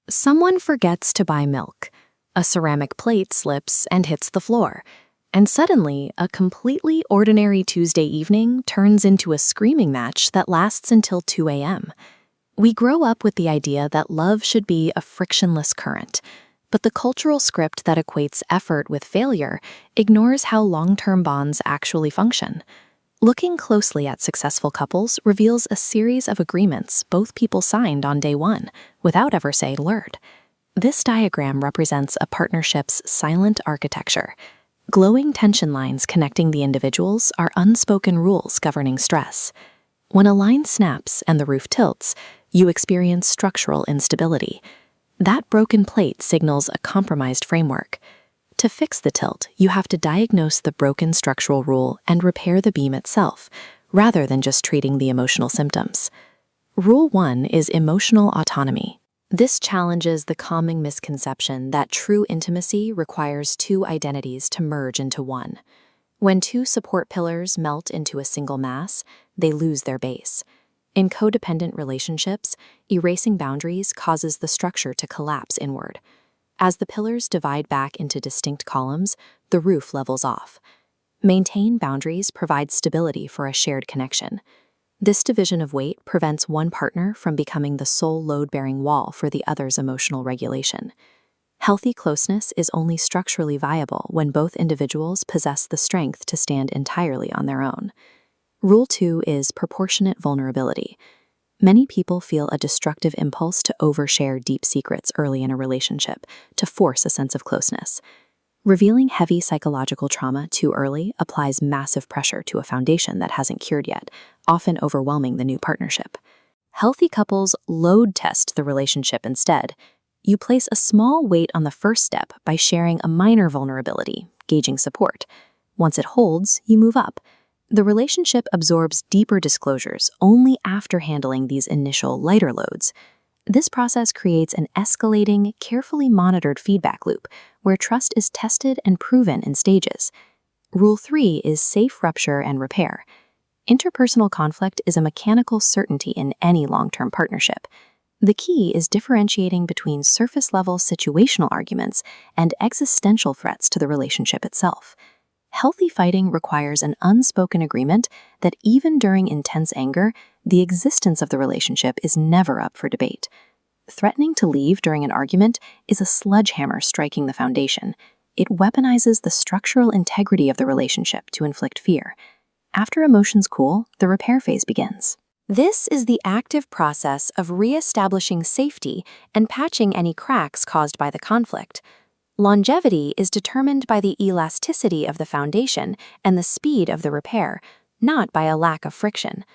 Someone forgets to buy milk. A ceramic plate slips and hits the floor. And suddenly, a completely ordinary Tuesday evening turns into a screaming match that lasts until 2 a.m. We grow up with the idea that love should be a frictionless current, but the cultural script that equates effort with failure ignores how long-term bonds actually function. Looking closely at successful couples reveals a series of agreements both people signed on day one, without ever saying a word. This diagram represents a partnership's silent architecture. Glowing tension lines connecting the individuals are unspoken rules governing stress. When a line snaps and the roof tilts, you experience structural instability. That broken plate signals a compromised framework. To fix the tilt, you have to diagnose the broken structural rule and repair the beam itself, rather than just treating the emotional symptoms. Rule 1 is emotional autonomy. This challenges the common misconception that true intimacy requires two identities to merge into one. When two support pillars melt into a single mass, they lose their base. In codependent relationships, erasing boundaries causes the structure to collapse inward. As the pillars divide back into distinct columns, the roof levels off. Maintained boundaries provide stability for a shared connection. This division of weight prevents one partner from becoming the sole load-bearing wall for the other's emotional regulation. Healthy closeness is only structurally viable when both individuals possess the strength to stand entirely on their own. Rule 2 is proportionate vulnerability. Many people feel a destructive impulse to overshare deep secrets early in a relationship to force a sense of closeness. Revealing heavy psychological trauma too early applies massive pressure to a foundation that hasn't cured yet, often overwhelming the new partnership. Healthy couples load test the relationship instead. You place a small weight on the first step by sharing a minor vulnerability, gauging support. Once it holds, you move up. The relationship absorbs deeper disclosures only after handling these initial lighter loads. This process creates an escalating, carefully monitored feedback loop where trust is tested and proven in stages. Rule 3 is safe rupture and repair. Interpersonal conflict is a mechanical certainty in any long-term partnership. The key is differentiating between surface-level situational arguments and existential threats to the relationship itself. Healthy fighting requires an unspoken agreement that even during intense anger, the existence of the relationship is never up for debate. Threatening to leave during an argument is a sledgehammer striking the foundation. It weaponizes the structural integrity of the relationship to inflict fear. After emotions cool, the repair phase begins. This is the active process of re-establishing safety and patching any cracks caused by the conflict. Longevity is determined by the elasticity of the foundation and the speed of the repair, not by a lack of friction.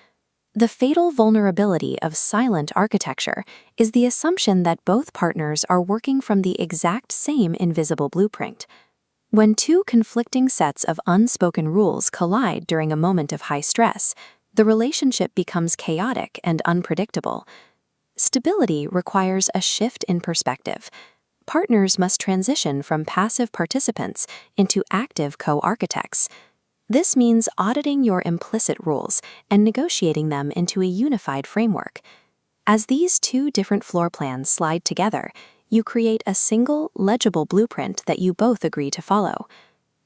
The fatal vulnerability of silent architecture is the assumption that both partners are working from the exact same invisible blueprint. When two conflicting sets of unspoken rules collide during a moment of high stress, the relationship becomes chaotic and unpredictable. Stability requires a shift in perspective. Partners must transition from passive participants into active co-architects. This means auditing your implicit rules and negotiating them into a unified framework. As these two different floor plans slide together, you create a single, legible blueprint that you both agree to follow.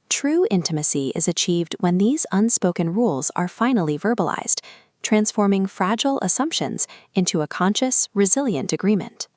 True intimacy is achieved when these unspoken rules are finally verbalized, transforming fragile assumptions into a conscious, resilient agreement.